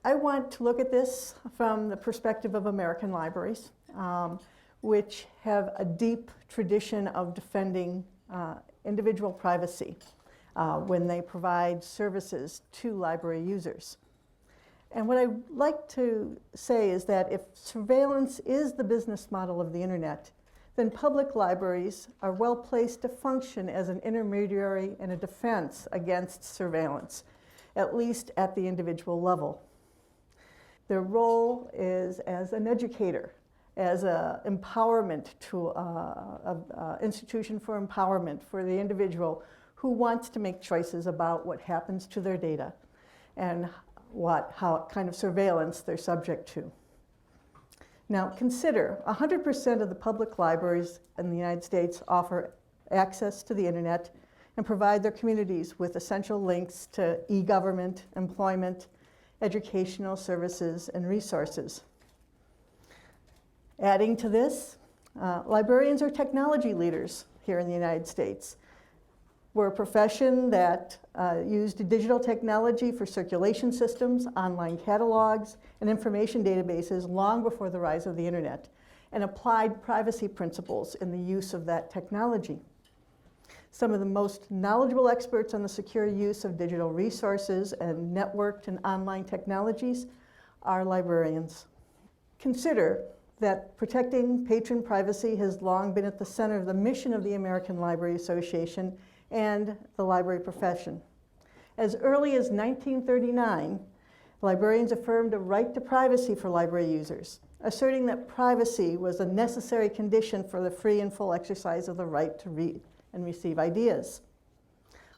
I want to look at this from the perspective of American libraries, which have a deep tradition of defending individual privacy when they provide services to library users. And what I'd like to say is that if surveillance is the business model of the internet, then public libraries are well placed to function as an intermediary and a defense against surveillance, at least at the individual level. Their role is as an educator, as an empowerment to an institution for empowerment for the individual who wants to make choices about what happens to their data and how kind of surveillance they're subject to. Now consider 100% of the public libraries in the United States offer access to the internet and provide their communities with essential links to e-government, employment, educational services, and resources. Adding to this, librarians are technology leaders here in the United States. We're a profession that used digital technology for circulation systems, online catalogs, and information databases long before the rise of the internet, and applied privacy principles in the use of that technology. Some of the most knowledgeable experts on the secure use of digital resources and networked and online technologies are librarians. Consider that protecting patron privacy has long been at the center of the mission of the American Library Association and the library profession. As early as 1939, librarians affirmed a right to privacy for library users, asserting that privacy was a necessary condition for the free and full exercise of the right to read and receive ideas.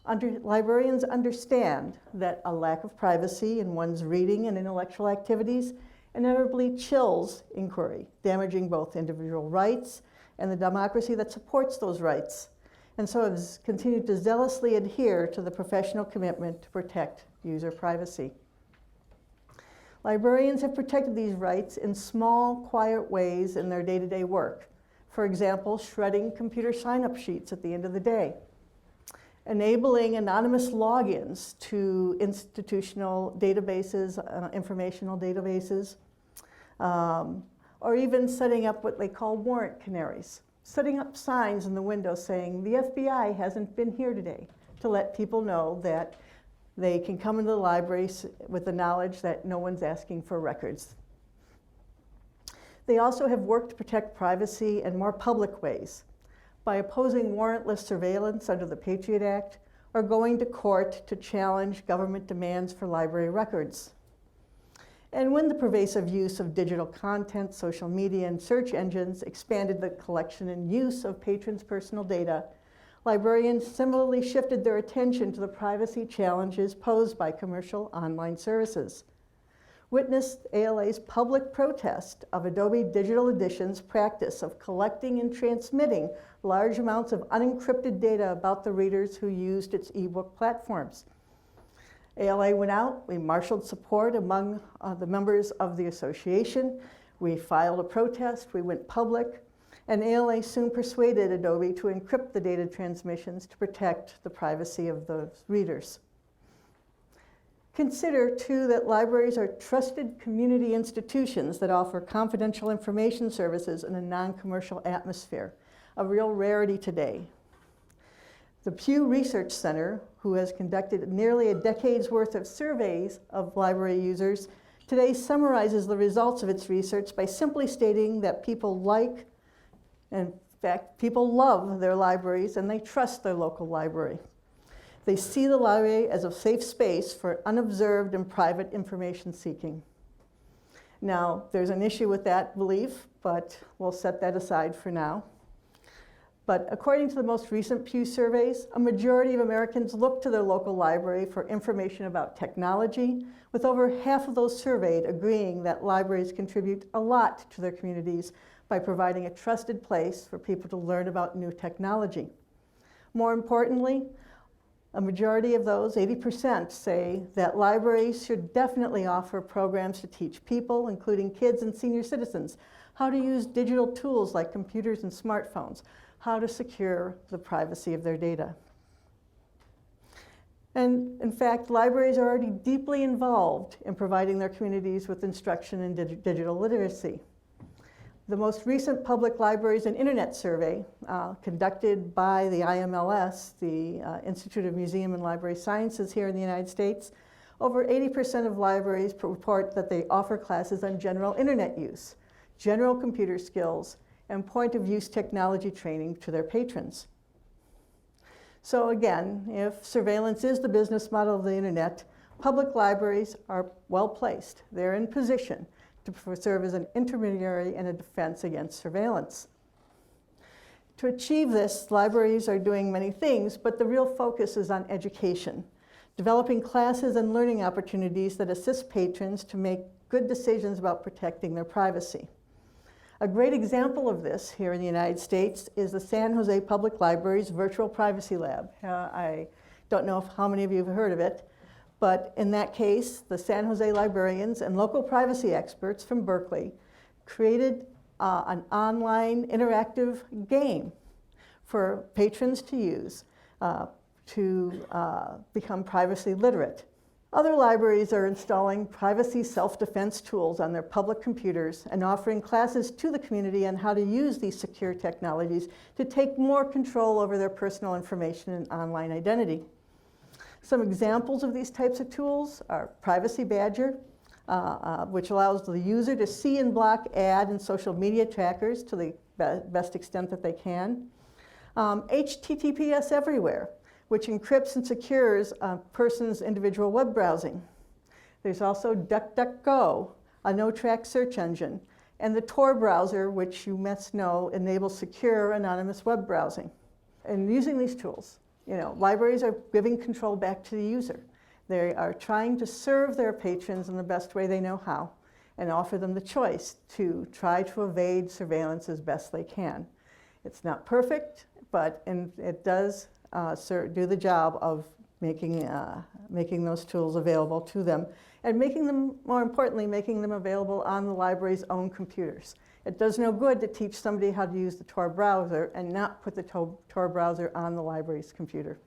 Librarians understand that a lack of privacy in one's reading and intellectual activities inevitably chills inquiry, damaging both individual rights and the democracy that supports those rights, and so has continued to zealously adhere to the professional commitment to protect user privacy. Librarians have protected these rights in small, quiet ways in their day-to-day work. For example, shredding computer sign-up sheets at the end of the day, enabling anonymous logins to institutional databases, informational databases, or even setting up what they call warrant canaries, setting up signs in the window saying, the FBI hasn't been here today, to let people know that they can come into the library with the knowledge that no one's asking for records. They also have worked to protect privacy in more public ways, by opposing warrantless surveillance under the Patriot Act, or going to court to challenge government demands for library records. And when the pervasive use of digital content, social media, and search engines expanded the collection and use of patrons' personal data, librarians similarly shifted their attention to the privacy challenges posed by commercial online services. Witness ALA's public protest of Adobe Digital Edition's practice of collecting and transmitting large amounts of unencrypted data about the readers who used its ebook platforms. ALA went out, we marshaled support among the members of the association, we filed a protest, we went public, and ALA soon persuaded Adobe to encrypt the data transmissions to protect the privacy of those readers. Consider, too, that libraries are trusted community institutions that offer confidential information services in a non-commercial atmosphere, a real rarity today. The Pew Research Center, who has conducted nearly a decade's worth of surveys of library users, today summarizes the results of its research by simply stating that people like, in fact, people love their libraries and they trust their local library. They see the library as a safe space for unobserved and private information seeking. Now, there's an issue with that belief, but we'll set that aside for now. But according to the most recent Pew surveys, a majority of Americans look to their local library for information about technology, with over half of those surveyed agreeing that libraries contribute a lot to their communities by providing a trusted place for people to learn about new technology. More importantly, a majority of those, 80%, say that libraries should definitely offer programs to teach people, including kids and senior citizens, how to use digital tools like computers and smartphones, how to secure the privacy of their data. And in fact, libraries are already deeply involved in providing their communities with instruction in digital literacy. The most recent Public Libraries and Internet survey conducted by the IMLS, the Institute of Museum and Library Sciences here in the United States, over 80% of libraries report that they offer classes on general internet use, general computer skills, and point-of-use technology training to their patrons. So again, if surveillance is the business model of the internet, public libraries are well placed. They're in position to serve as an intermediary and a defense against surveillance. To achieve this, libraries are doing many things, but the real focus is on education, developing classes and learning opportunities that assist patrons to make good decisions about protecting their privacy. A great example of this here in the United States is the San Jose Public Library's Virtual Privacy Lab. I don't know how many of you have heard of it, but in that case, the San Jose librarians and local privacy experts from Berkeley created an online interactive game for patrons to use to become privacy literate. Other libraries are installing privacy self-defense tools on their public computers and offering classes to the community on how to use these secure technologies to take more control over their personal information and online identity. Some examples of these types of tools are Privacy Badger, which allows the user to see and block ad and social media trackers to the best extent that they can. HTTPS Everywhere, which encrypts and secures a person's individual web browsing. There's also DuckDuckGo, a no-track search engine, and the Tor browser, which you must know enables secure anonymous web browsing. And using these tools, libraries are giving control back to the user. They are trying to serve their patrons in the best way they know how and offer them the choice to try to evade surveillance as best they can. It's not perfect, but it does do the job of making those tools available to them and making them, more importantly, making them available on the library's own computers. It does no good to teach somebody how to use the Tor browser and not put the Tor browser on the library's computer.